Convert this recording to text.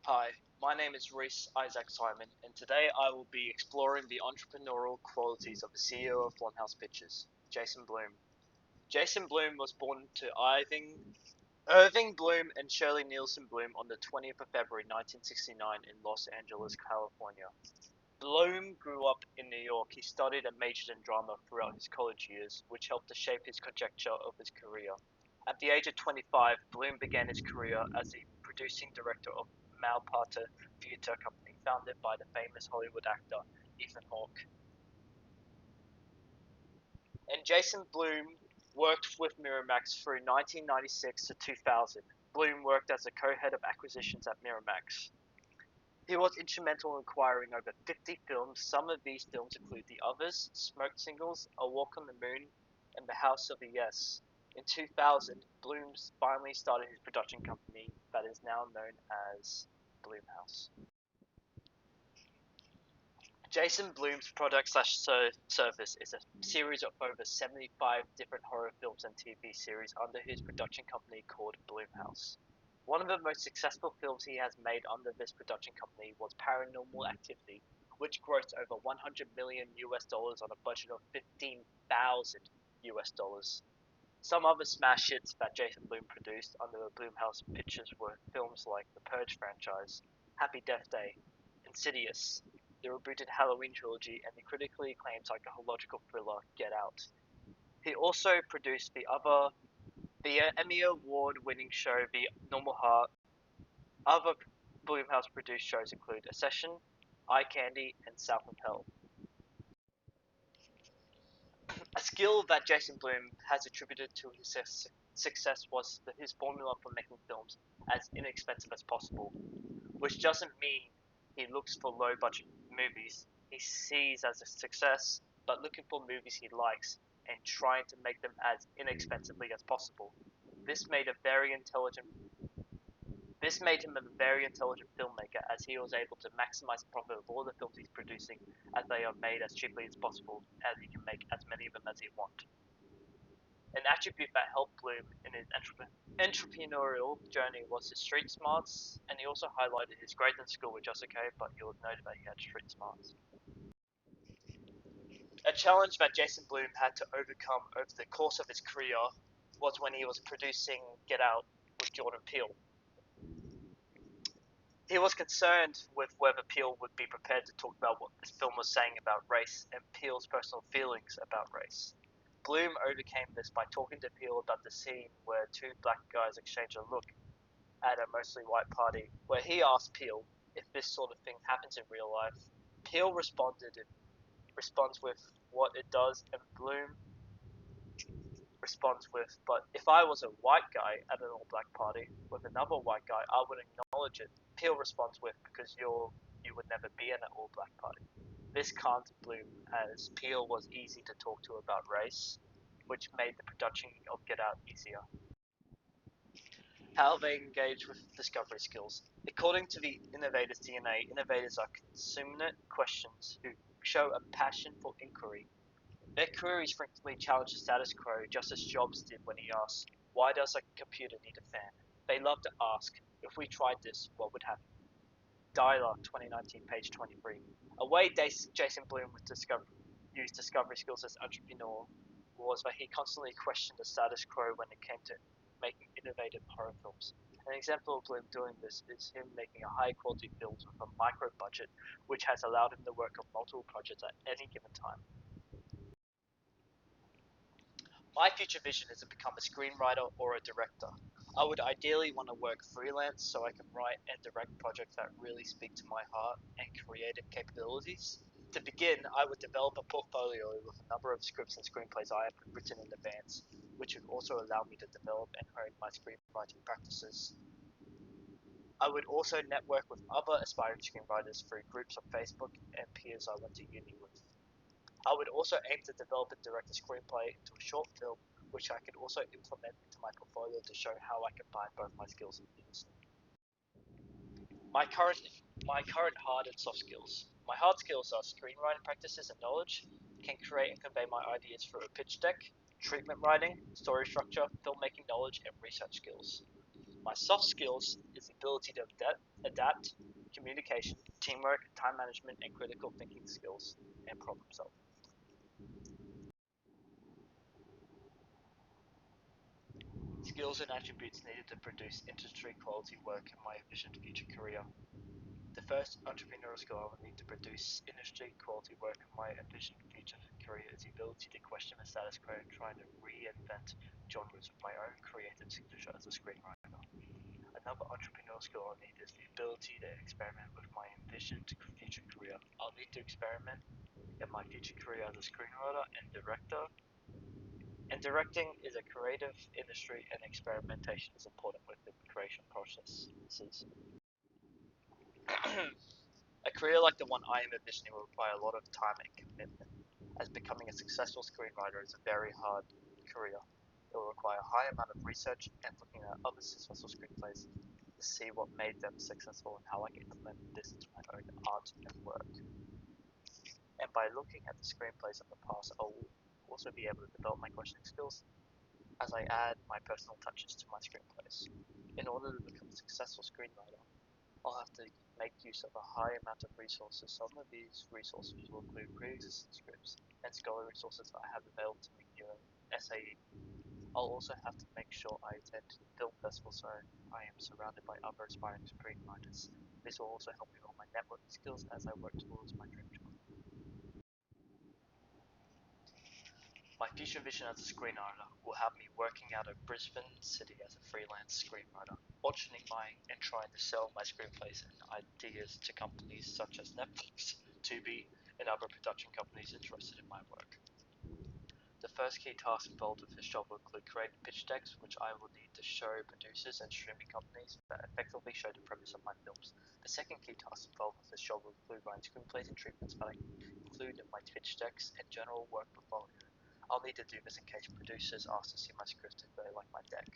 Hi, my name is Rhys Isaac Simon, and today I will be exploring the entrepreneurial qualities of the CEO of Blumhouse Pictures, Jason Blum. Jason Blum was born to Irving Blum and Shirley Nielsen Blum on the 20th of February 1969 in Los Angeles, California. Blum grew up in New York. He studied and majored in drama throughout his college years, which helped to shape his conjecture of his career. At the age of 25, Blum began his career as the producing director of Malpata Theatre Company, founded by the famous Hollywood actor Ethan Hawke. And Jason Blum worked with Miramax through 1996 to 2000. Blum worked as the co-head of acquisitions at Miramax. He was instrumental in acquiring over 50 films. Some of these films include The Others, Smoke Signals, A Walk on the Moon, and The House of the Yes. In 2000, Blum finally started his production company that is now known as Blumhouse. Jason Blum's product/service is a series of over 75 different horror films and TV series under his production company called Blumhouse. One of the most successful films he has made under this production company was Paranormal Activity, which grossed over 100 million US dollars on a budget of 15,000 US dollars. Some other smash hits that Jason Blum produced under the Blumhouse Pictures were films like the Purge franchise, Happy Death Day, Insidious, the rebooted Halloween trilogy, and the critically acclaimed psychological thriller Get Out. He also produced the Emmy Award-winning show The Normal Heart. Other Blumhouse produced shows include A Session, Eye Candy, and South of Hell. A skill that Jason Blum has attributed to his success was his formula for making films as inexpensive as possible, which doesn't mean he looks for low budget movies he sees as a success, but looking for movies he likes and trying to make them as inexpensively as possible. This made a very intelligent this made him a very intelligent filmmaker, as he was able to maximize the profit of all the films he's producing, as they are made as cheaply as possible, as he can make as many of them as he wants. An attribute that helped Blum in his entrepreneurial journey was his street smarts, and he also highlighted his grades in school were just okay, but he was noted that he had street smarts. A challenge that Jason Blum had to overcome over the course of his career was when he was producing Get Out with Jordan Peele. He was concerned with whether Peele would be prepared to talk about what this film was saying about race and Peele's personal feelings about race. Blum overcame this by talking to Peele about the scene where two black guys exchange a look at a mostly white party, where he asked Peele if this sort of thing happens in real life. Peele responds with what it does, and Blum responds with, but if I was a white guy at an all black party with another white guy, I would acknowledge it. Peele responds with, because you would never be in an all black party. This calmed Blum, as Peele was easy to talk to about race, which made the production of Get Out easier. How they engage with discovery skills. According to the innovator's DNA, innovators are consumate questions who show a passion for inquiry. Their queries frequently challenge the status quo, just as Jobs did when he asked, why does a computer need a fan? They love to ask, if we tried this, what would happen? Dialer, 2019, page 23. A way Jason Blum used discovery skills as entrepreneur was that he constantly questioned the status quo when it came to making innovative horror films. An example of Blum doing this is him making a high quality films with a micro budget, which has allowed him to work on multiple projects at any given time. My future vision is to become a screenwriter or a director. I would ideally want to work freelance so I can write and direct projects that really speak to my heart and creative capabilities. To begin, I would develop a portfolio with a number of scripts and screenplays I have written in advance, which would also allow me to develop and hone my screenwriting practices. I would also network with other aspiring screenwriters through groups on Facebook and peers I went to uni with. I would also aim to develop and direct a screenplay into a short film, which I could also implement into my portfolio to show how I combine both my skills in unison. My current hard and soft skills. My hard skills are screenwriting practices and knowledge, can create and convey my ideas through a pitch deck, treatment writing, story structure, filmmaking knowledge, and research skills. My soft skills is the ability to adapt, communication, teamwork, time management, and critical thinking skills, and problem solving. Skills and attributes needed to produce industry quality work in my envisioned future career. The first entrepreneurial skill I will need to produce industry quality work in my envisioned future career is the ability to question the status quo and try to reinvent genres of my own creative signature as a screenwriter. Another entrepreneurial skill I'll need is the ability to experiment with my envisioned future career. I'll need to experiment in my future career as a screenwriter and director. And directing is a creative industry, and experimentation is important within the creation processes. A career like the one I am envisioning will require a lot of time and commitment, as becoming a successful screenwriter is a very hard career. It will require a high amount of research and looking at other successful screenplays to see what made them successful and how I can implement this into my own art and work. And by looking at the screenplays of the past, I'll also be able to develop my questioning skills as I add my personal touches to my screenplays. In order to become a successful screenwriter, I'll have to make use of a high amount of resources. Some of these resources will include pre-existing scripts and scholarly resources that I have available to me during SAE. I'll also have to make sure I attend film festivals so I am surrounded by other aspiring screenwriters. This will also help me with my networking skills as I work towards my dream job. My future vision as a screenwriter will have me working out of Brisbane City as a freelance screenwriter, auctioning my and trying to sell my screenplays and ideas to companies such as Netflix, Tubi, and other production companies interested in my work. The first key task involved with this job will include creating pitch decks, which I will need to show producers and streaming companies that effectively show the premise of my films. The second key task involved with this job will include writing screenplays and treatments that I include in my pitch decks and general work portfolio. I'll need to do this in case producers ask to see my script if they like my deck.